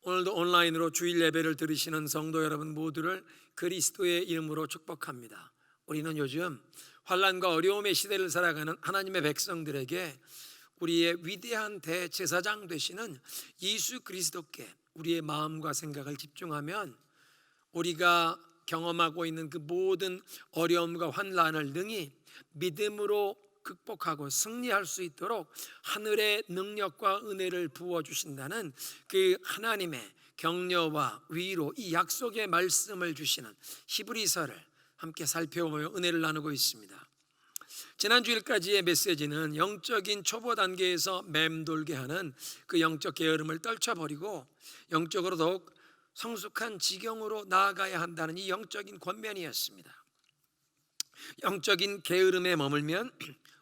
오늘도 온라인으로 주일 예배를 들으시는 성도 여러분 모두를 그리스도의 이름으로 축복합니다. 우리는 요즘 환난과 어려움의 시대를 살아가는 하나님의 백성들에게 우리의 위대한 대제사장 되시는 예수 그리스도께 우리의 마음과 생각을 집중하면 우리가 경험하고 있는 그 모든 어려움과 환난을 능히 믿음으로 극복하고 승리할 수 있도록 하늘의 능력과 은혜를 부어주신다는 그 하나님의 격려와 위로, 이 약속의 말씀을 주시는 히브리서를 함께 살펴보며 은혜를 나누고 있습니다. 지난 주일까지의 메시지는 영적인 초보 단계에서 맴돌게 하는 그 영적 게으름을 떨쳐버리고 영적으로 더욱 성숙한 지경으로 나아가야 한다는 이 영적인 권면이었습니다. 영적인 게으름에 머물면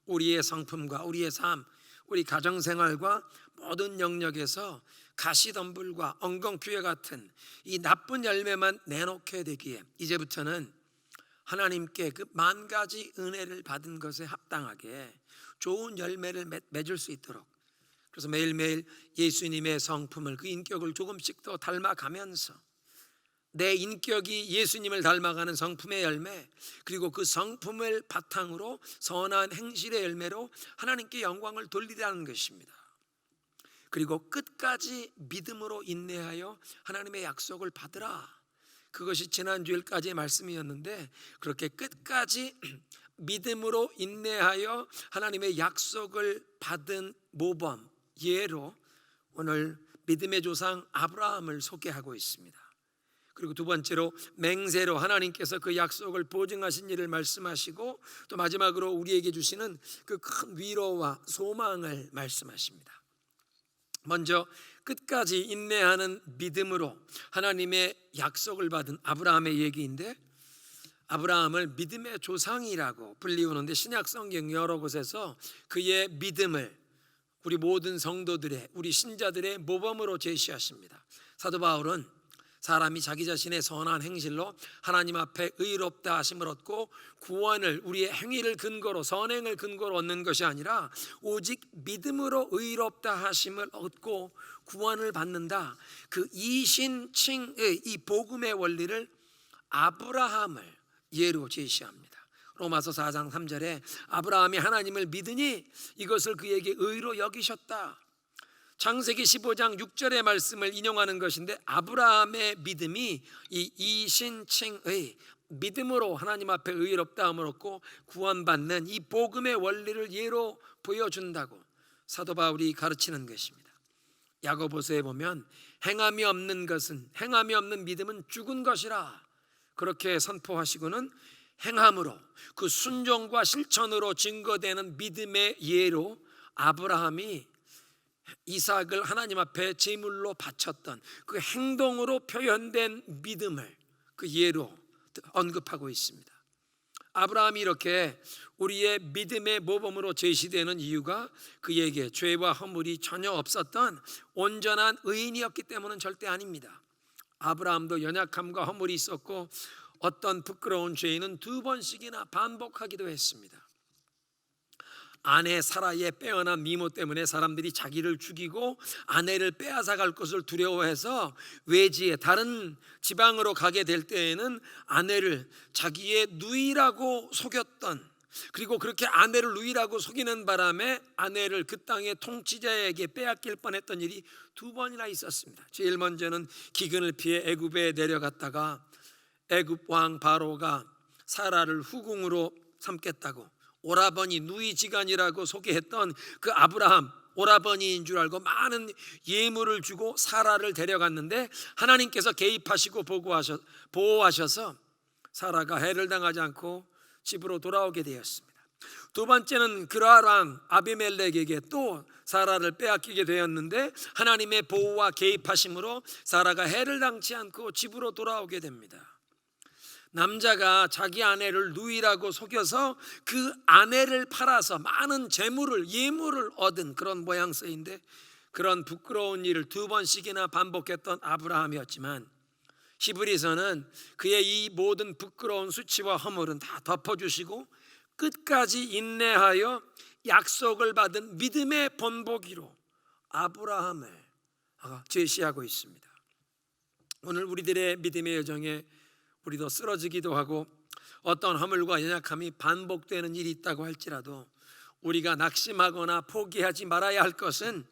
우리의 성품과 우리의 삶, 우리 가정생활과 모든 영역에서 가시덤불과 엉겅퀴에 같은 이 나쁜 열매만 내놓게 되기에 이제부터는 하나님께 그 만 가지 은혜를 받은 것에 합당하게 좋은 열매를 맺을 수 있도록, 그래서 매일매일 예수님의 성품을, 그 인격을 조금씩 더 닮아가면서 내 인격이 예수님을 닮아가는 성품의 열매, 그리고 그 성품을 바탕으로 선한 행실의 열매로 하나님께 영광을 돌리라는 것입니다. 그리고 끝까지 믿음으로 인내하여 하나님의 약속을 받으라. 그것이 지난 주일까지의 말씀이었는데, 그렇게 끝까지 믿음으로 인내하여 하나님의 약속을 받은 모범, 예로 오늘 믿음의 조상 아브라함을 소개하고 있습니다. 그리고 두 번째로 맹세로 하나님께서 그 약속을 보증하신 일을 말씀하시고, 또 마지막으로 우리에게 주시는 그 큰 위로와 소망을 말씀하십니다. 먼저 끝까지 인내하는 믿음으로 하나님의 약속을 받은 아브라함의 얘기인데, 아브라함을 믿음의 조상이라고 불리우는데 신약 성경 여러 곳에서 그의 믿음을 우리 모든 성도들의, 우리 신자들의 모범으로 제시하십니다. 사도 바울은 사람이 자기 자신의 선한 행실로 하나님 앞에 의롭다 하심을 얻고 구원을 우리의 행위를 근거로, 선행을 근거로 얻는 것이 아니라 오직 믿음으로 의롭다 하심을 얻고 구원을 받는다, 그 이신칭의 이 복음의 원리를 아브라함을 예로 제시합니다. 로마서 4장 3절에 아브라함이 하나님을 믿으니 이것을 그에게 의로 여기셨다. 창세기 15장 6절의 말씀을 인용하는 것인데, 아브라함의 믿음이 이 이신칭의 믿음으로 하나님 앞에 의롭다함을 얻고 구원받는 이 복음의 원리를 예로 보여준다고 사도 바울이 가르치는 것입니다. 야고보서에 보면 행함이 없는 것은, 행함이 없는 믿음은 죽은 것이라 그렇게 선포하시고는 행함으로, 그 순종과 실천으로 증거되는 믿음의 예로 아브라함이 이삭을 하나님 앞에 제물로 바쳤던 그 행동으로 표현된 믿음을 그 예로 언급하고 있습니다. 아브라함이 이렇게 우리의 믿음의 모범으로 제시되는 이유가 그에게 죄와 허물이 전혀 없었던 온전한 의인이었기 때문은 절대 아닙니다. 아브라함도 연약함과 허물이 있었고 어떤 부끄러운 죄는 2번씩이나 반복하기도 했습니다. 아내 사라의 빼어난 미모 때문에 사람들이 자기를 죽이고 아내를 빼앗아갈 것을 두려워해서 외지에 다른 지방으로 가게 될 때에는 아내를 자기의 누이라고 속였던, 그리고 그렇게 아내를 누이라고 속이는 바람에 아내를 그 땅의 통치자에게 빼앗길 뻔했던 일이 2번이나 있었습니다. 제일 먼저는 기근을 피해 애굽에 내려갔다가 애굽 왕 바로가 사라를 후궁으로 삼겠다고 오라버니, 누이지간이라고 소개했던 그 아브라함, 오라버니인 줄 알고 많은 예물을 주고 사라를 데려갔는데 하나님께서 개입하시고 보호하셔서 사라가 해를 당하지 않고 집으로 돌아오게 되었습니다. 두 번째는 그랄 왕 아비멜렉에게 또 사라를 빼앗기게 되었는데 하나님의 보호와 개입하심으로 사라가 해를 당치 않고 집으로 돌아오게 됩니다. 남자가 자기 아내를 누이라고 속여서 그 아내를 팔아서 많은 재물을, 예물을 얻은 그런 모양새인데, 그런 부끄러운 일을 2번씩이나 반복했던 아브라함이었지만 히브리서는 그의 이 모든 부끄러운 수치와 허물은 다 덮어주시고 끝까지 인내하여 약속을 받은 믿음의 본보기로 아브라함을 제시하고 있습니다. 오늘 우리들의 믿음의 여정에 우리도 쓰러지기도 하고 어떤 허물과 연약함이 반복되는 일이 있다고 할지라도 우리가 낙심하거나 포기하지 말아야 할 것은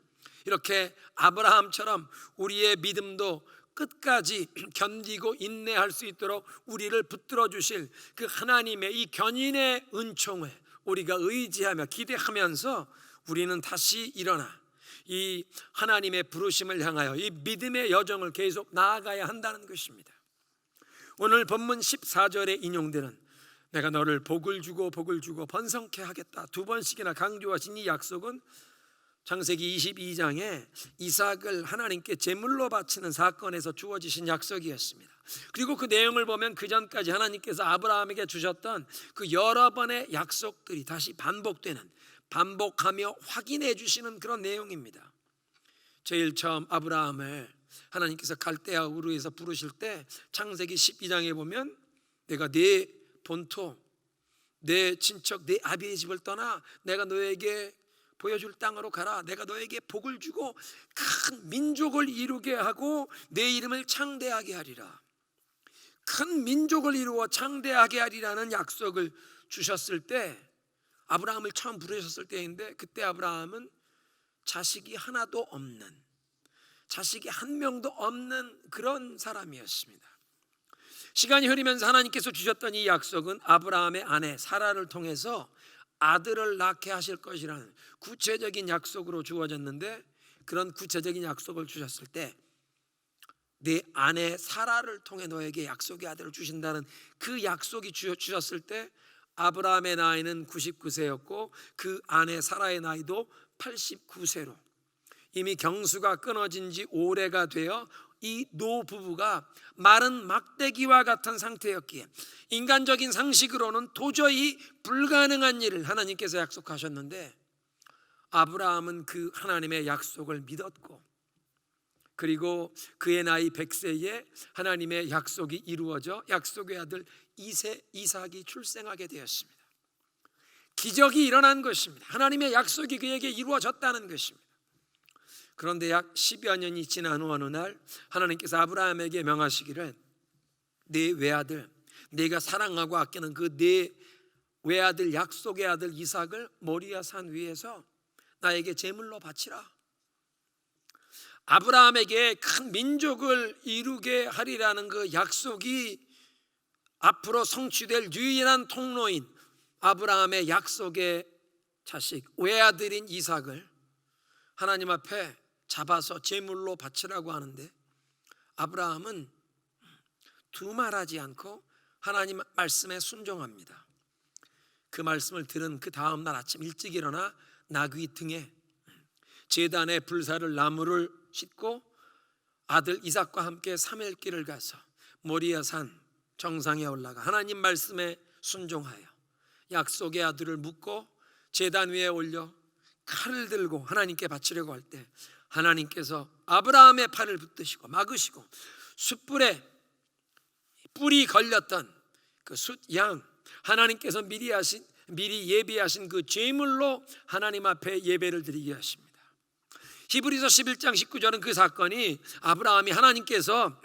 이렇게 아브라함처럼 우리의 믿음도 끝까지 견디고 인내할 수 있도록 우리를 붙들어 주실 그 하나님의 이 견인의 은총을 우리가 의지하며 기대하면서 우리는 다시 일어나 이 하나님의 부르심을 향하여 이 믿음의 여정을 계속 나아가야 한다는 것입니다. 오늘 본문 14절에 인용되는 내가 너를 복을 주고 번성케 하겠다 두 번씩이나 강조하신 이 약속은 창세기 22장에 이삭을 하나님께 제물로 바치는 사건에서 주어지신 약속이었습니다. 그리고 그 내용을 보면 그 전까지 하나님께서 아브라함에게 주셨던 그 여러 번의 약속들이 다시 반복하며 확인해 주시는 그런 내용입니다. 제일 처음 아브라함을 하나님께서 갈대아 우르에서 부르실 때 창세기 12장에 보면 내가 네 본토, 내 친척, 내 아비의 집을 떠나 내가 너에게 보여줄 땅으로 가라. 내가 너에게 복을 주고 큰 민족을 이루게 하고 내 이름을 창대하게 하리라. 큰 민족을 이루어 창대하게 하리라는 약속을 주셨을 때 아브라함을 처음 부르셨을 때인데 그때 아브라함은 자식이 하나도 없는, 자식이 한 명도 없는 그런 사람이었습니다. 시간이 흐르면서 하나님께서 주셨던 이 약속은 아브라함의 아내 사라를 통해서 아들을 낳게 하실 것이라는 구체적인 약속으로 주어졌는데, 그런 구체적인 약속을 주셨을 때 네 아내 사라를 통해 너에게 약속의 아들을 주신다는 그 약속이 주셨을 때 아브라함의 나이는 99세였고 그 아내 사라의 나이도 89세로 이미 경수가 끊어진 지 오래가 되어 이 노부부가 마른 막대기와 같은 상태였기에 인간적인 상식으로는 도저히 불가능한 일을 하나님께서 약속하셨는데 아브라함은 그 하나님의 약속을 믿었고 그리고 그의 나이 100세에 하나님의 약속이 이루어져 약속의 아들 이삭이 출생하게 되었습니다. 기적이 일어난 것입니다. 하나님의 약속이 그에게 이루어졌다는 것입니다. 그런데 약 10여 년이 지난 후 어느 날 하나님께서 아브라함에게 명하시기를 네 외아들, 네가 사랑하고 아끼는 그 네 외아들 약속의 아들 이삭을 모리아 산 위에서 나에게 제물로 바치라. 아브라함에게 큰 민족을 이루게 하리라는 그 약속이 앞으로 성취될 유일한 통로인 아브라함의 약속의 자식 외아들인 이삭을 하나님 앞에 잡아서 제물로 바치라고 하는데 아브라함은 두말하지 않고 하나님 말씀에 순종합니다. 그 말씀을 들은 그 다음 날 아침 일찍 일어나 나귀 등에 제단의 불사를 나무를 싣고 아들 이삭과 함께 3일 길을 가서 모리아 산 정상에 올라가 하나님 말씀에 순종하여 약속의 아들을 묻고 제단 위에 올려 칼을 들고 하나님께 바치려고 할 때 하나님께서 아브라함의 팔을 붙드시고 막으시고 숯불에 뿔이 걸렸던 그 숫양 하나님께서 미리 예비하신 그 제물로 하나님 앞에 예배를 드리게 하십니다. 히브리서 11장 19절은 그 사건이 아브라함이 하나님께서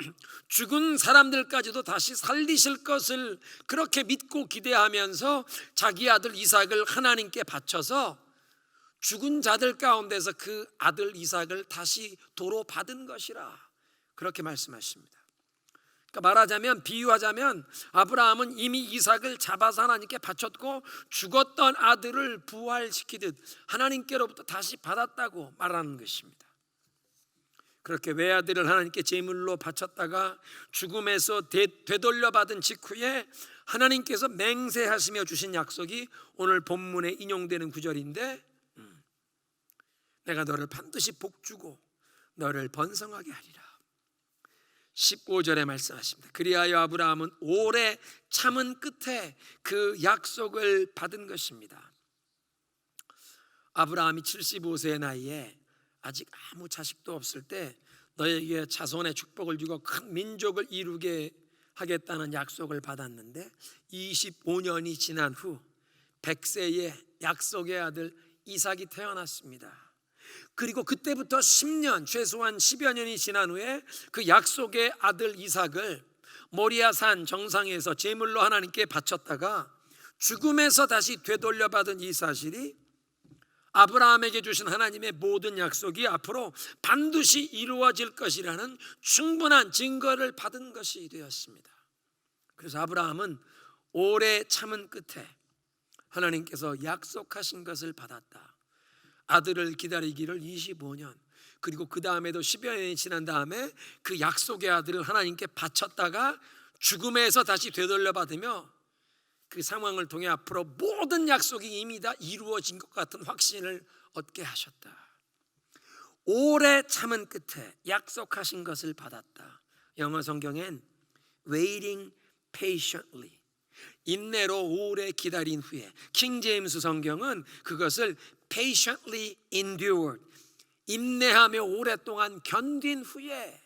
죽은 사람들까지도 다시 살리실 것을 그렇게 믿고 기대하면서 자기 아들 이삭을 하나님께 바쳐서 죽은 자들 가운데서 그 아들 이삭을 다시 도로 받은 것이라 그렇게 말씀하십니다. 그러니까 말하자면 비유하자면 아브라함은 이미 이삭을 잡아서 하나님께 바쳤고 죽었던 아들을 부활시키듯 하나님께로부터 다시 받았다고 말하는 것입니다. 그렇게 외아들을 하나님께 제물로 바쳤다가 죽음에서 되돌려 받은 직후에 하나님께서 맹세하시며 주신 약속이 오늘 본문에 인용되는 구절인데 내가 너를 반드시 복주고 너를 번성하게 하리라. 15절에 말씀하십니다. 그리하여 아브라함은 오래 참은 끝에 그 약속을 받은 것입니다. 아브라함이 75세의 나이에 아직 아무 자식도 없을 때 너에게 자손의 축복을 주고 큰 민족을 이루게 하겠다는 약속을 받았는데 25년이 지난 후 100세의 약속의 아들 이삭이 태어났습니다. 그리고 그때부터 10년, 최소한 10여 년이 지난 후에 그 약속의 아들 이삭을 모리아산 정상에서 제물로 하나님께 바쳤다가 죽음에서 다시 되돌려받은 이 사실이 아브라함에게 주신 하나님의 모든 약속이 앞으로 반드시 이루어질 것이라는 충분한 증거를 받은 것이 되었습니다. 그래서 아브라함은 오래 참은 끝에 하나님께서 약속하신 것을 받았다. 아들을 기다리기를 25년, 그리고 그 다음에도 10여 년이 지난 다음에 그 약속의 아들을 하나님께 바쳤다가 죽음에서 다시 되돌려받으며 그 상황을 통해 앞으로 모든 약속이 이미 다 이루어진 것 같은 확신을 얻게 하셨다. 오래 참은 끝에 약속하신 것을 받았다. 영어 성경엔 waiting patiently, 인내로 오래 기다린 후에, 킹 제임스 성경은 그것을 patiently endured, 인내하며 오랫동안 견딘 후에.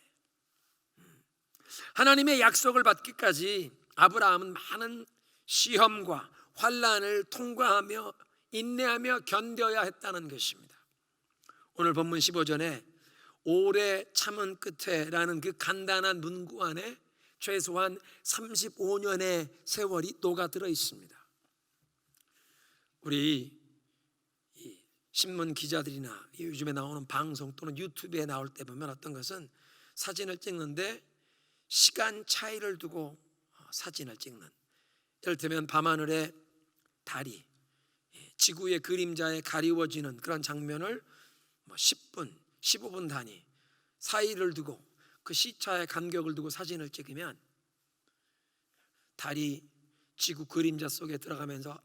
하나님의 약속을 받기까지 아브라함은 많은 시험과 환난을 통과하며 인내하며 견뎌야 했다는 것입니다. 오늘 본문 15절에 오래 참은 끝에라는 그 간단한 문구 안에 최소한 35년의 세월이 녹아 들어 있습니다. 우리 신문 기자들이나 요즘에 나오는 방송 또는 유튜브에 나올 때 보면 어떤 것은 사진을 찍는데 시간 차이를 두고 사진을 찍는, 이를테면 밤하늘의 달이 지구의 그림자에 가리워지는 그런 장면을 10분, 15분 단위 사이를 두고 그 시차의 간격을 두고 사진을 찍으면 달이 지구 그림자 속에 들어가면서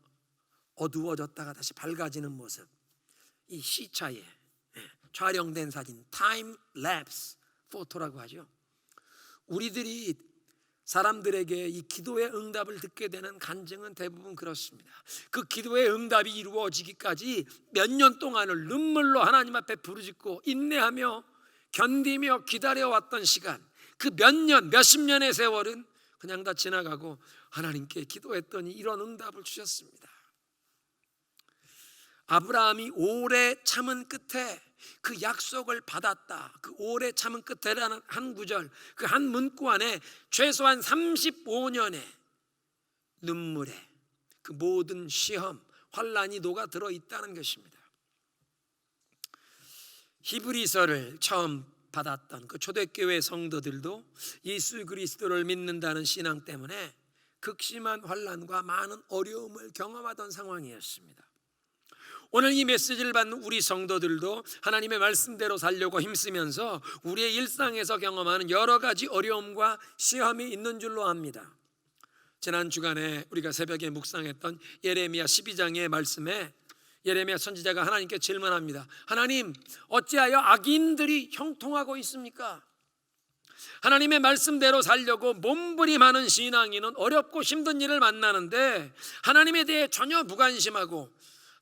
어두워졌다가 다시 밝아지는 모습, 이 시차에 촬영된 사진, 타임 랩스 포토라고 하죠. 우리들이 사람들에게 이 기도의 응답을 듣게 되는 간증은 대부분 그렇습니다. 그 기도의 응답이 이루어지기까지 몇 년 동안을 눈물로 하나님 앞에 부르짖고 인내하며 견디며 기다려왔던 시간, 그 몇 년, 몇십 년의 세월은 그냥 다 지나가고 하나님께 기도했더니 이런 응답을 주셨습니다. 아브라함이 오래 참은 끝에 그 약속을 받았다. 그 오래 참은 끝에라는 한 구절, 그 한 문구 안에 최소한 35년의 눈물에 그 모든 시험, 환난이 녹아 들어 있다는 것입니다. 히브리서를 처음 받았던 그 초대교회 성도들도 예수 그리스도를 믿는다는 신앙 때문에 극심한 환난과 많은 어려움을 경험하던 상황이었습니다. 오늘 이 메시지를 받는 우리 성도들도 하나님의 말씀대로 살려고 힘쓰면서 우리의 일상에서 경험하는 여러 가지 어려움과 시험이 있는 줄로 압니다. 지난 주간에 우리가 새벽에 묵상했던 예레미야 12장의 말씀에 예레미야 선지자가 하나님께 질문합니다. 하나님, 어찌하여 악인들이 형통하고 있습니까? 하나님의 말씀대로 살려고 몸부림하는 신앙인은 어렵고 힘든 일을 만나는데 하나님에 대해 전혀 무관심하고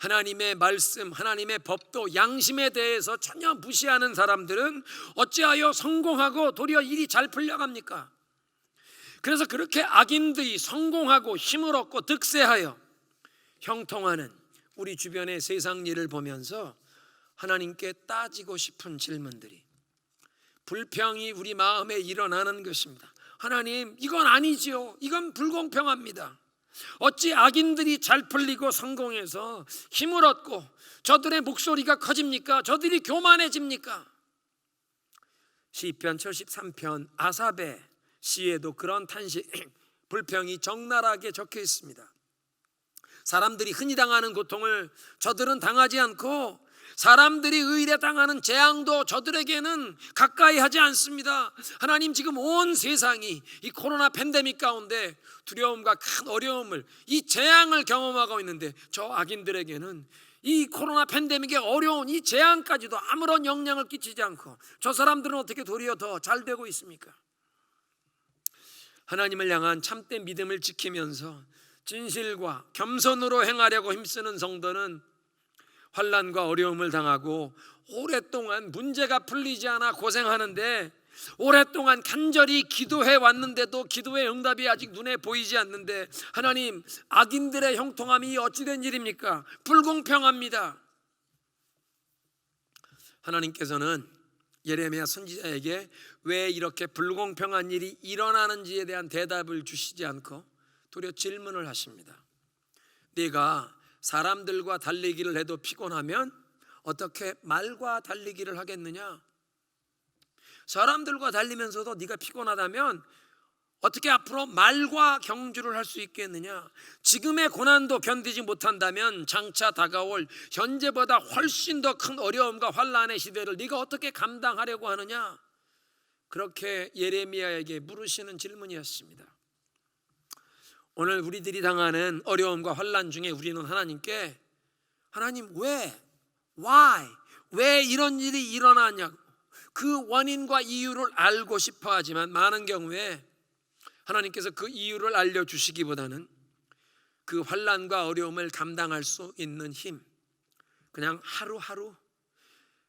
하나님의 말씀, 하나님의 법도, 양심에 대해서 전혀 무시하는 사람들은 어찌하여 성공하고 도리어 일이 잘 풀려갑니까? 그래서 그렇게 악인들이 성공하고 힘을 얻고 득세하여 형통하는 우리 주변의 세상 일을 보면서 하나님께 따지고 싶은 질문들이, 불평이 우리 마음에 일어나는 것입니다. 하나님, 이건 아니지요. 이건 불공평합니다. 어찌 악인들이 잘 풀리고 성공해서 힘을 얻고 저들의 목소리가 커집니까? 저들이 교만해집니까? 시편 73편 아삽의 시에도 그런 탄식, 불평이 적나라하게 적혀 있습니다. 사람들이 흔히 당하는 고통을 저들은 당하지 않고 사람들이 의례 당하는 재앙도 저들에게는 가까이 하지 않습니다. 하나님, 지금 온 세상이 이 코로나 팬데믹 가운데 두려움과 큰 어려움을, 이 재앙을 경험하고 있는데 저 악인들에게는 이 코로나 팬데믹의 어려운 이 재앙까지도 아무런 영향을 끼치지 않고 저 사람들은 어떻게 도리어 더 잘 되고 있습니까? 하나님을 향한 참된 믿음을 지키면서 진실과 겸손으로 행하려고 힘쓰는 성도는 환난과 어려움을 당하고 오랫동안 문제가 풀리지 않아 고생하는데, 오랫동안 간절히 기도해 왔는데도 기도의 응답이 아직 눈에 보이지 않는데 하나님, 악인들의 형통함이 어찌된 일입니까? 불공평합니다. 하나님께서는 예레미야 선지자에게 왜 이렇게 불공평한 일이 일어나는지에 대한 대답을 주시지 않고 도리어 질문을 하십니다. 네가 사람들과 달리기를 해도 피곤하면 어떻게 말과 달리기를 하겠느냐? 사람들과 달리면서도 네가 피곤하다면 어떻게 앞으로 말과 경주를 할 수 있겠느냐? 지금의 고난도 견디지 못한다면 장차 다가올 현재보다 훨씬 더 큰 어려움과 환난의 시대를 네가 어떻게 감당하려고 하느냐? 그렇게 예레미야에게 물으시는 질문이었습니다. 오늘 우리들이 당하는 어려움과 환난 중에 우리는 하나님께 하나님 왜 이런 일이 일어나냐고 그 원인과 이유를 알고 싶어 하지만 많은 경우에 하나님께서 그 이유를 알려주시기보다는 그 환난과 어려움을 감당할 수 있는 힘, 그냥 하루하루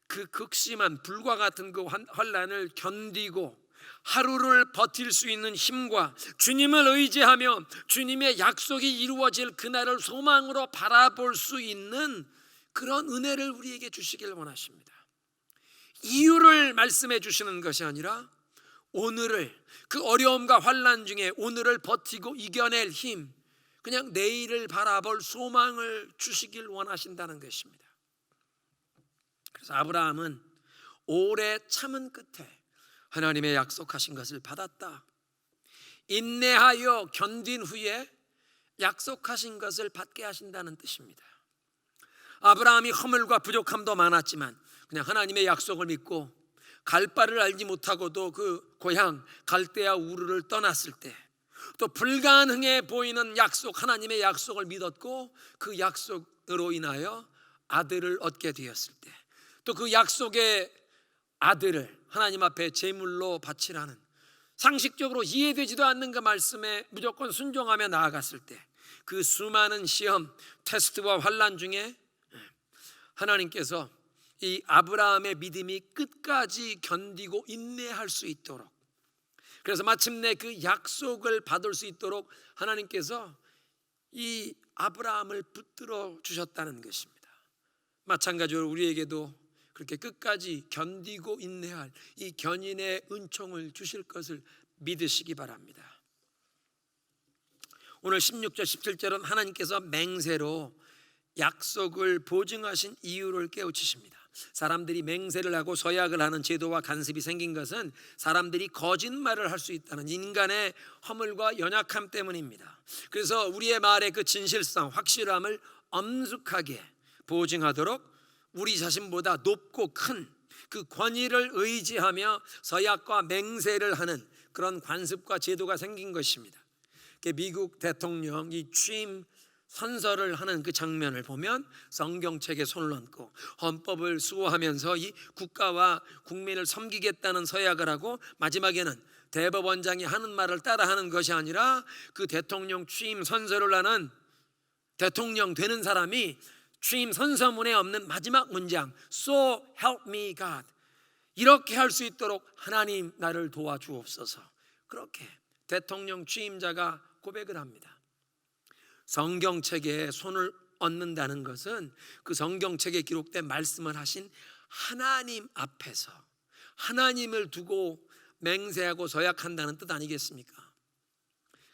그 극심한 불과 같은 그 환난을 견디고 하루를 버틸 수 있는 힘과 주님을 의지하며 주님의 약속이 이루어질 그날을 소망으로 바라볼 수 있는 그런 은혜를 우리에게 주시길 원하십니다. 이유를 말씀해 주시는 것이 아니라 오늘을, 그 어려움과 환난 중에 오늘을 버티고 이겨낼 힘, 그냥 내일을 바라볼 소망을 주시길 원하신다는 것입니다. 그래서 아브라함은 오래 참은 끝에 하나님의 약속하신 것을 받았다. 인내하여 견딘 후에 약속하신 것을 받게 하신다는 뜻입니다. 아브라함이 허물과 부족함도 많았지만 그냥 하나님의 약속을 믿고 갈 바를 알지 못하고도 그 고향 갈대아 우르를 떠났을 때, 또 불가능해 보이는 약속, 하나님의 약속을 믿었고 그 약속으로 인하여 아들을 얻게 되었을 때, 또 그 약속의 아들을 하나님 앞에 제물로 바치라는 상식적으로 이해되지도 않는 그 말씀에 무조건 순종하며 나아갔을 때, 그 수많은 시험, 테스트와 환난 중에 하나님께서 이 아브라함의 믿음이 끝까지 견디고 인내할 수 있도록, 그래서 마침내 그 약속을 받을 수 있도록 하나님께서 이 아브라함을 붙들어 주셨다는 것입니다. 마찬가지로 우리에게도 그렇게 끝까지 견디고 인내할 이 견인의 은총을 주실 것을 믿으시기 바랍니다. 오늘 16절 17절은 하나님께서 맹세로 약속을 보증하신 이유를 깨우치십니다. 사람들이 맹세를 하고 서약을 하는 제도와 간섭이 생긴 것은 사람들이 거짓말을 할 수 있다는 인간의 허물과 연약함 때문입니다. 그래서 우리의 말의 그 진실성, 확실함을 엄숙하게 보증하도록 우리 자신보다 높고 큰 그 권위를 의지하며 서약과 맹세를 하는 그런 관습과 제도가 생긴 것입니다. 미국 대통령 이 취임 선서를 하는 그 장면을 보면 성경책에 손을 얹고 헌법을 수호하면서 이 국가와 국민을 섬기겠다는 서약을 하고 마지막에는 대법원장이 하는 말을 따라하는 것이 아니라 그 대통령 취임 선서를 하는 대통령 되는 사람이 취임 선서문에 없는 마지막 문장 So help me God, 이렇게 할 수 있도록 하나님 나를 도와주옵소서, 그렇게 대통령 취임자가 고백을 합니다. 성경책에 손을 얹는다는 것은 그 성경책에 기록된 말씀을 하신 하나님 앞에서 하나님을 두고 맹세하고 서약한다는 뜻 아니겠습니까?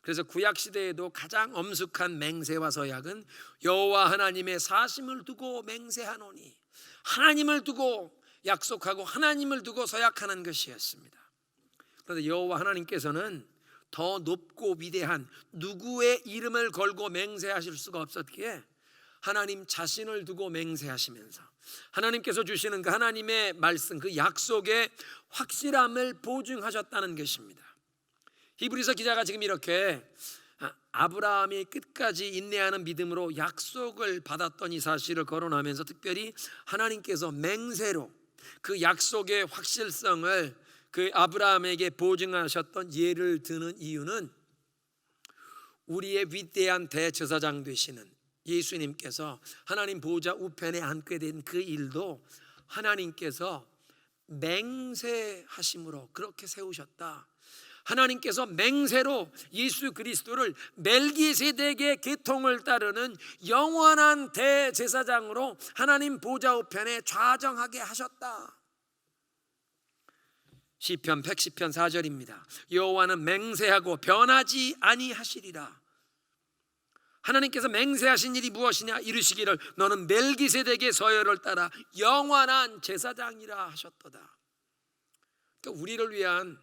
그래서 구약시대에도 가장 엄숙한 맹세와 서약은 여호와 하나님의 사심을 두고 맹세하노니, 하나님을 두고 약속하고 하나님을 두고 서약하는 것이었습니다. 그런데 여호와 하나님께서는 더 높고 위대한 누구의 이름을 걸고 맹세하실 수가 없었기에 하나님 자신을 두고 맹세하시면서 하나님께서 주시는 그 하나님의 말씀, 그 약속의 확실함을 보증하셨다는 것입니다. 히브리서 기자가 지금 이렇게 아브라함이 끝까지 인내하는 믿음으로 약속을 받았던 이 사실을 거론하면서 특별히 하나님께서 맹세로 그 약속의 확실성을 그 아브라함에게 보증하셨던 예를 드는 이유는 우리의 위대한 대제사장 되시는 예수님께서 하나님 보좌 우편에 앉게 된 그 일도 하나님께서 맹세하심으로 그렇게 세우셨다. 하나님께서 맹세로 예수 그리스도를 멜기세덱의 계통을 따르는 영원한 대제사장으로 하나님 보좌 우편에 좌정하게 하셨다. 시편 110편 4절입니다. 여호와는 맹세하고 변하지 아니하시리라. 하나님께서 맹세하신 일이 무엇이냐? 이르시기를 너는 멜기세덱의 서열을 따라 영원한 제사장이라 하셨도다. 그러니까 우리를 위한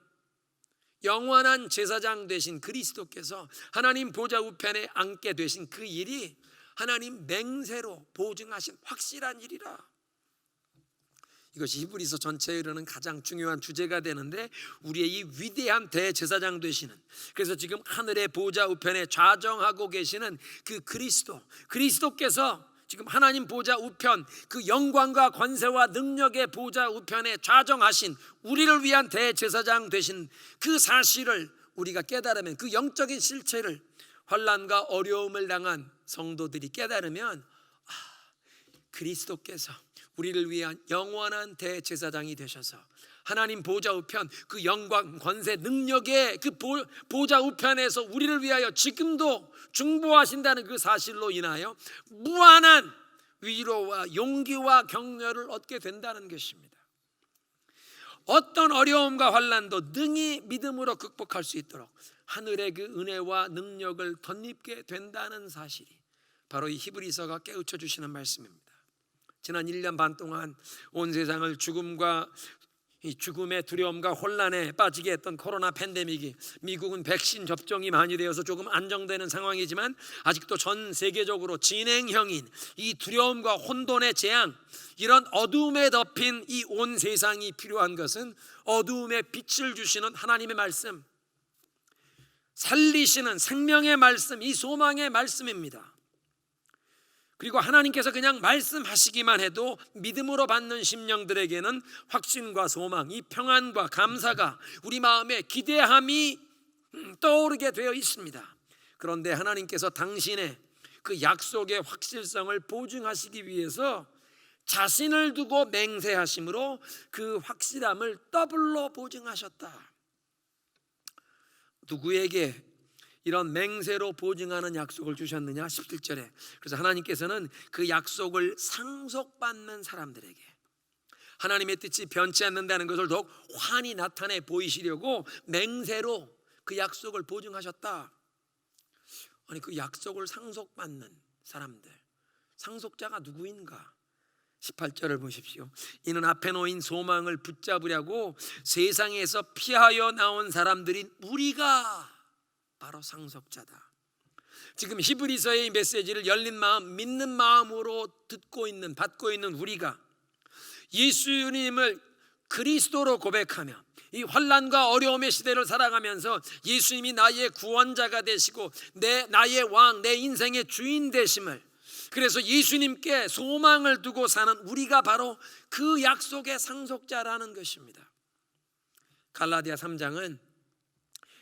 영원한 제사장 되신 그리스도께서 하나님 보좌 우편에 앉게 되신 그 일이 하나님 맹세로 보증하신 확실한 일이라. 이것이 히브리서 전체에 이르는 가장 중요한 주제가 되는데, 우리의 이 위대한 대제사장 되시는, 그래서 지금 하늘의 보좌 우편에 좌정하고 계시는 그 그리스도께서 지금 하나님 보좌 우편, 그 영광과 권세와 능력의 보좌 우편에 좌정하신 우리를 위한 대제사장 되신 그 사실을 우리가 깨달으면, 그 영적인 실체를 환난과 어려움을 당한 성도들이 깨달으면, 그리스도께서 우리를 위한 영원한 대제사장이 되셔서 하나님 보좌 우편, 그 영광, 권세, 능력의 그 보좌 우편에서 우리를 위하여 지금도 중보하신다는 그 사실로 인하여 무한한 위로와 용기와 격려를 얻게 된다는 것입니다. 어떤 어려움과 환난도 능히 믿음으로 극복할 수 있도록 하늘의 그 은혜와 능력을 덧입게 된다는 사실이 바로 이 히브리서가 깨우쳐 주시는 말씀입니다. 지난 1년 반 동안 온 세상을 죽음의 두려움과 혼란에 빠지게 했던 코로나 팬데믹이, 미국은 백신 접종이 많이 되어서 조금 안정되는 상황이지만 아직도 전 세계적으로 진행형인 이 두려움과 혼돈의 재앙, 이런 어두움에 덮인 이 온 세상이 필요한 것은 어두움에 빛을 주시는 하나님의 말씀, 살리시는 생명의 말씀, 이 소망의 말씀입니다. 그리고 하나님께서 그냥 말씀하시기만 해도 믿음으로 받는 심령들에게는 확신과 소망, 이 평안과 감사가 우리 마음에 기대함이 떠오르게 되어 있습니다. 그런데 하나님께서 당신의 그 약속의 확실성을 보증하시기 위해서 자신을 두고 맹세하심으로 그 확실함을 더블로 보증하셨다. 누구에게 이런 맹세로 보증하는 약속을 주셨느냐? 17절에 그래서 하나님께서는 그 약속을 상속받는 사람들에게 하나님의 뜻이 변치 않는다는 것을 더욱 환히 나타내 보이시려고 맹세로 그 약속을 보증하셨다. 아니, 그 약속을 상속받는 사람들, 상속자가 누구인가? 18절을 보십시오. 이는 앞에 놓인 소망을 붙잡으려고 세상에서 피하여 나온 사람들인 우리가 바로 상속자다. 지금 히브리서의 메시지를 열린 마음, 믿는 마음으로 듣고 있는, 받고 있는 우리가 예수님을 그리스도로 고백하며 이 환난과 어려움의 시대를 살아가면서 예수님이 나의 구원자가 되시고 나의 왕, 내 인생의 주인 되심을, 그래서 예수님께 소망을 두고 사는 우리가 바로 그 약속의 상속자라는 것입니다. 갈라디아 3장은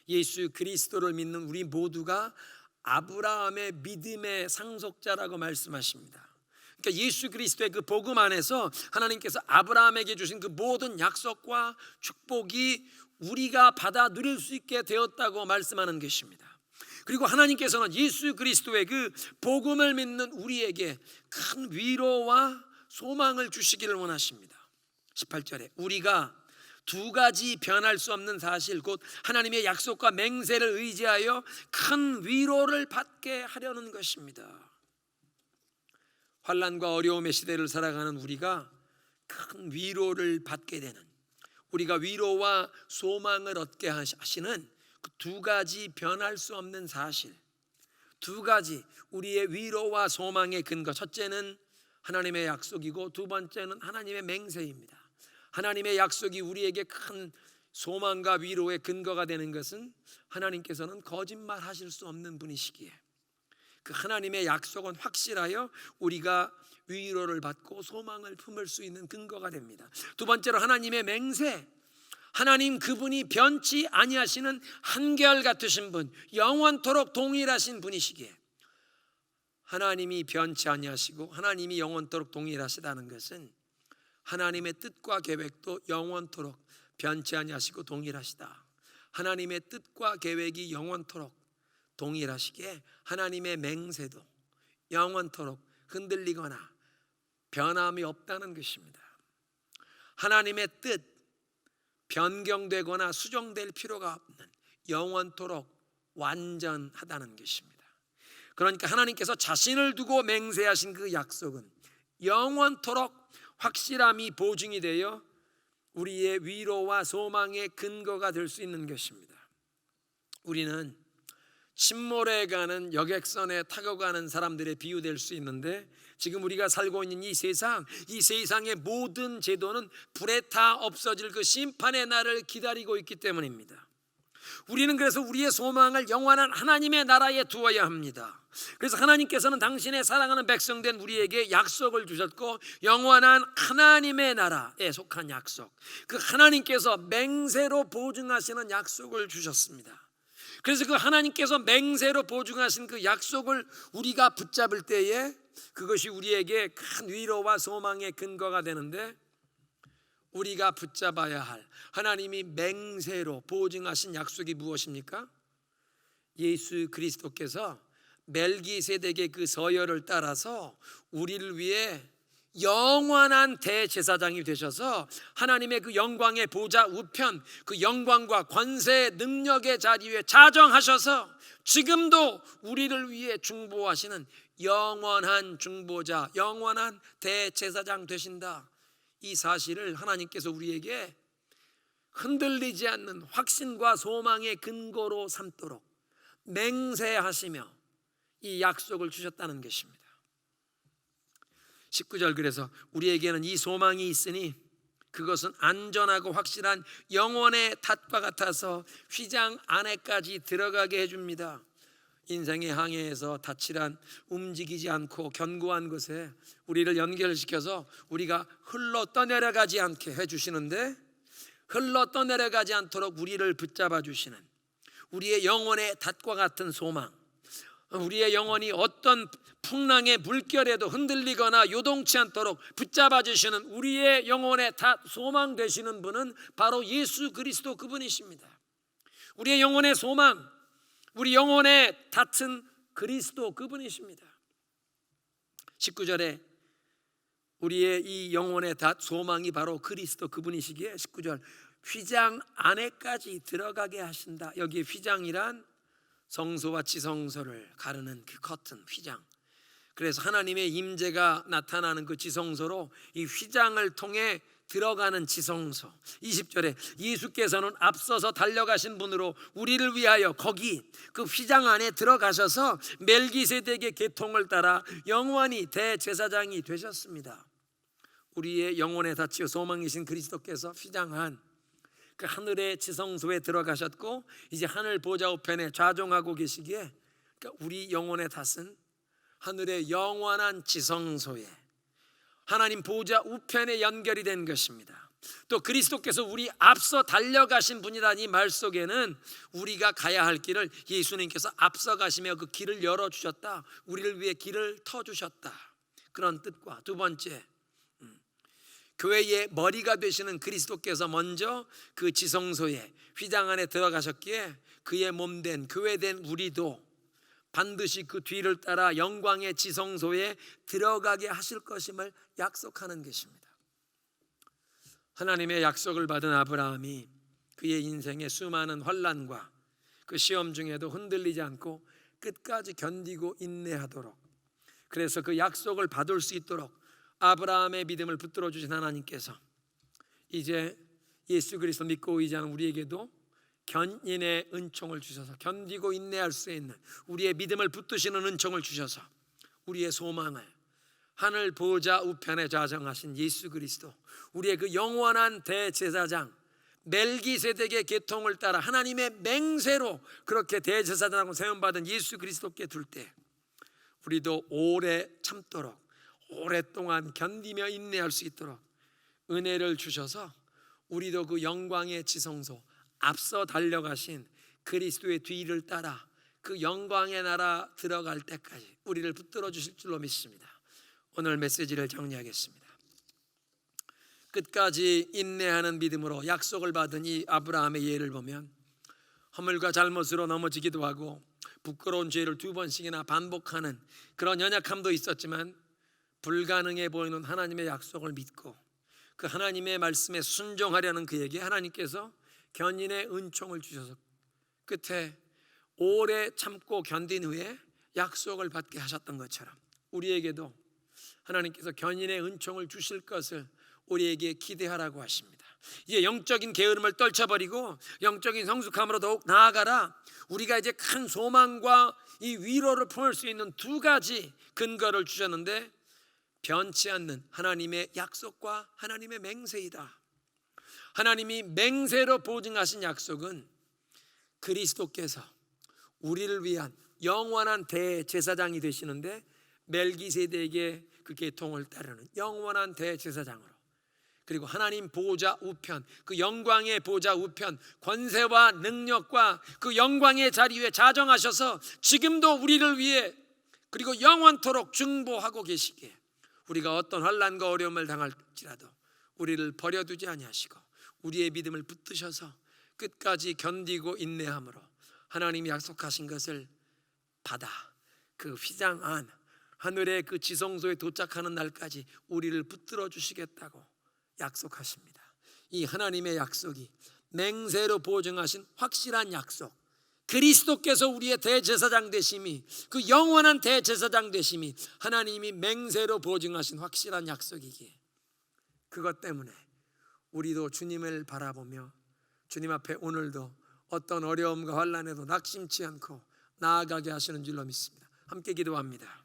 예수 그리스도를 믿는 우리 모두가 아브라함의 믿음의 상속자라고 말씀하십니다. 그러니까 예수 그리스도의 그 복음 안에서 하나님께서 아브라함에게 주신 그 모든 약속과 축복이 우리가 받아 누릴 수 있게 되었다고 말씀하는 것입니다. 그리고 하나님께서는 예수 그리스도의 그 복음을 믿는 우리에게 큰 위로와 소망을 주시기를 원하십니다. 18절에 우리가 두 가지 변할 수 없는 사실, 곧 하나님의 약속과 맹세를 의지하여 큰 위로를 받게 하려는 것입니다. 환난과 어려움의 시대를 살아가는 우리가 큰 위로를 받게 되는, 우리가 위로와 소망을 얻게 하시는 그 두 가지 변할 수 없는 사실, 두 가지 우리의 위로와 소망의 근거, 첫째는 하나님의 약속이고 두 번째는 하나님의 맹세입니다. 하나님의 약속이 우리에게 큰 소망과 위로의 근거가 되는 것은 하나님께서는 거짓말 하실 수 없는 분이시기에 그 하나님의 약속은 확실하여 우리가 위로를 받고 소망을 품을 수 있는 근거가 됩니다. 두 번째로 하나님의 맹세, 하나님 그분이 변치 아니하시는 한결같으신 분, 영원토록 동일하신 분이시기에 하나님이 변치 아니하시고 하나님이 영원토록 동일하시다는 것은 하나님의 뜻과 계획도 영원토록 변치 아니하시고 동일하시다. 하나님의 뜻과 계획이 영원토록 동일하시기에 하나님의 맹세도 영원토록 흔들리거나 변함이 없다는 것입니다. 하나님의 뜻 변경되거나 수정될 필요가 없는 영원토록 완전하다는 것입니다. 그러니까 하나님께서 자신을 두고 맹세하신 그 약속은 영원토록 확실함이 보증이 되어 우리의 위로와 소망의 근거가 될 수 있는 것입니다. 우리는 침몰해가는 여객선에 타고 가는 사람들의 비유될 수 있는데, 지금 우리가 살고 있는 이 세상의 모든 제도는 불에 타 없어질 그 심판의 날을 기다리고 있기 때문입니다. 우리는 그래서 우리의 소망을 영원한 하나님의 나라에 두어야 합니다. 그래서 하나님께서는 당신의 사랑하는 백성된 우리에게 약속을 주셨고, 영원한 하나님의 나라에 속한 약속, 그 하나님께서 맹세로 보증하시는 약속을 주셨습니다. 그래서 그 하나님께서 맹세로 보증하신 그 약속을 우리가 붙잡을 때에 그것이 우리에게 큰 위로와 소망의 근거가 되는데, 우리가 붙잡아야 할 하나님이 맹세로 보증하신 약속이 무엇입니까? 예수 그리스도께서 멜기세덱의 그 서열을 따라서 우리를 위해 영원한 대제사장이 되셔서 하나님의 그 영광의 보좌 우편, 그 영광과 권세 능력의 자리에 자정하셔서 지금도 우리를 위해 중보하시는 영원한 중보자, 영원한 대제사장 되신다. 이 사실을 하나님께서 우리에게 흔들리지 않는 확신과 소망의 근거로 삼도록 맹세하시며 이 약속을 주셨다는 것입니다. 19절, 그래서 우리에게는 이 소망이 있으니 그것은 안전하고 확실한 영혼의 탓과 같아서 휘장 안에까지 들어가게 해줍니다. 인생의 항해에서 탓이란 움직이지 않고 견고한 것에 우리를 연결시켜서 우리가 흘러 떠내려가지 않게 해주시는데, 흘러 떠내려가지 않도록 우리를 붙잡아 주시는 우리의 영혼의 탓과 같은 소망, 우리의 영혼이 어떤 풍랑의 물결에도 흔들리거나 요동치 않도록 붙잡아 주시는 우리의 영혼의 탓, 소망 되시는 분은 바로 예수 그리스도 그분이십니다. 우리의 영혼의 소망, 우리 영혼의 탓은 그리스도 그분이십니다. 19절에 우리의 이 영혼의 탓, 소망이 바로 그리스도 그분이시기에 19절, 휘장 안에까지 들어가게 하신다. 여기에 휘장이란 성소와 지성소를 가르는 그 커튼, 휘장. 그래서 하나님의 임재가 나타나는 그 지성소로 이 휘장을 통해 들어가는 지성소. 20절에 예수께서는 앞서서 달려가신 분으로 우리를 위하여 거기 그 휘장 안에 들어가셔서 멜기세덱의 계통을 따라 영원히 대제사장이 되셨습니다. 우리의 영혼의 닻이요 소망이신 그리스도께서 휘장한 그 하늘의 지성소에 들어가셨고, 이제 하늘 보좌 우편에 좌종하고 계시기에, 그러니까 우리 영혼의 탓은 하늘의 영원한 지성소에 하나님 보좌 우편에 연결이 된 것입니다. 또 그리스도께서 우리 앞서 달려가신 분이라는 이 말 속에는 우리가 가야 할 길을 예수님께서 앞서 가시며 그 길을 열어주셨다, 우리를 위해 길을 터주셨다, 그런 뜻과, 두 번째, 교회의 머리가 되시는 그리스도께서 먼저 그 지성소에 휘장 안에 들어가셨기에 그의 몸된 교회된 우리도 반드시 그 뒤를 따라 영광의 지성소에 들어가게 하실 것임을 약속하는 것입니다. 하나님의 약속을 받은 아브라함이 그의 인생의 수많은 환난과 그 시험 중에도 흔들리지 않고 끝까지 견디고 인내하도록, 그래서 그 약속을 받을 수 있도록 아브라함의 믿음을 붙들어 주신 하나님께서 이제 예수 그리스도 믿고 의지하는 우리에게도 견인의 은총을 주셔서 견디고 인내할 수 있는 우리의 믿음을 붙드시는 은총을 주셔서 우리의 소망을 하늘 보좌 우편에 좌정하신 예수 그리스도, 우리의 그 영원한 대제사장 멜기세덱의 계통을 따라 하나님의 맹세로 그렇게 대제사장으로 세움받은 예수 그리스도께 둘 때 우리도 오래 참도록, 오랫동안 견디며 인내할 수 있도록 은혜를 주셔서 우리도 그 영광의 지성소, 앞서 달려가신 그리스도의 뒤를 따라 그 영광의 나라 들어갈 때까지 우리를 붙들어 주실 줄로 믿습니다. 오늘 메시지를 정리하겠습니다. 끝까지 인내하는 믿음으로 약속을 받은 이 아브라함의 예를 보면 허물과 잘못으로 넘어지기도 하고 부끄러운 죄를 2번씩이나 반복하는 그런 연약함도 있었지만 불가능해 보이는 하나님의 약속을 믿고 그 하나님의 말씀에 순종하려는 그에게 하나님께서 견인의 은총을 주셔서 끝에 오래 참고 견딘 후에 약속을 받게 하셨던 것처럼 우리에게도 하나님께서 견인의 은총을 주실 것을 우리에게 기대하라고 하십니다. 이제 영적인 게으름을 떨쳐버리고 영적인 성숙함으로 더욱 나아가라. 우리가 이제 큰 소망과 이 위로를 품을 수 있는 두 가지 근거를 주셨는데, 변치 않는 하나님의 약속과 하나님의 맹세이다. 하나님이 맹세로 보증하신 약속은 그리스도께서 우리를 위한 영원한 대제사장이 되시는데, 멜기세덱의 그 계통을 따르는 영원한 대제사장으로, 그리고 하나님 보좌 우편, 그 영광의 보좌 우편, 권세와 능력과 그 영광의 자리 위에 자정하셔서 지금도 우리를 위해 그리고 영원토록 중보하고 계시기에 우리가 어떤 환난과 어려움을 당할지라도 우리를 버려두지 아니하시고 우리의 믿음을 붙드셔서 끝까지 견디고 인내함으로 하나님이 약속하신 것을 받아 그 휘장 안 하늘의 그 지성소에 도착하는 날까지 우리를 붙들어 주시겠다고 약속하십니다. 이 하나님의 약속이 맹세로 보증하신 확실한 약속, 그리스도께서 우리의 대제사장 되심이, 그 영원한 대제사장 되심이 하나님이 맹세로 보증하신 확실한 약속이기에 그것 때문에 우리도 주님을 바라보며 주님 앞에 오늘도 어떤 어려움과 환난에도 낙심치 않고 나아가게 하시는 줄로 믿습니다. 함께 기도합니다.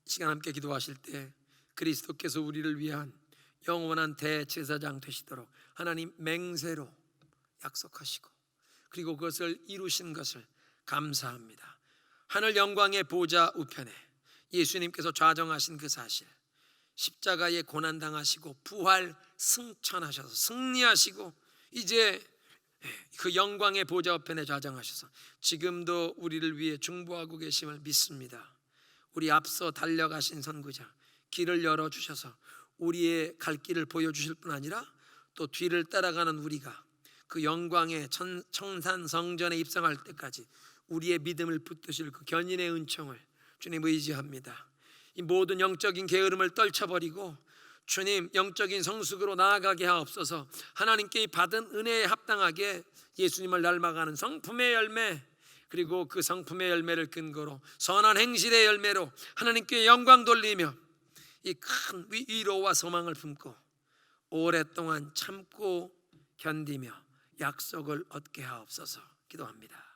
이 시간 함께 기도하실 때 그리스도께서 우리를 위한 영원한 대제사장 되시도록 하나님 맹세로 약속하시고 그리고 그것을 이루신 것을 감사합니다. 하늘 영광의 보좌 우편에 예수님께서 좌정하신 그 사실, 십자가에 고난당하시고 부활 승천하셔서 승리하시고 이제 그 영광의 보좌 우편에 좌정하셔서 지금도 우리를 위해 중보하고 계심을 믿습니다. 우리 앞서 달려가신 선구자 길을 열어주셔서 우리의 갈 길을 보여주실 뿐 아니라 또 뒤를 따라가는 우리가 그 영광의 청산 성전에 입성할 때까지 우리의 믿음을 붙드실 그 견인의 은총을 주님 의지합니다. 이 모든 영적인 게으름을 떨쳐버리고 주님 영적인 성숙으로 나아가게 하옵소서. 하나님께 받은 은혜에 합당하게 예수님을 닮아가는 성품의 열매, 그리고 그 성품의 열매를 근거로 선한 행실의 열매로 하나님께 영광 돌리며 이 큰 위로와 소망을 품고 오랫동안 참고 견디며 약속을 얻게 하옵소서 기도합니다.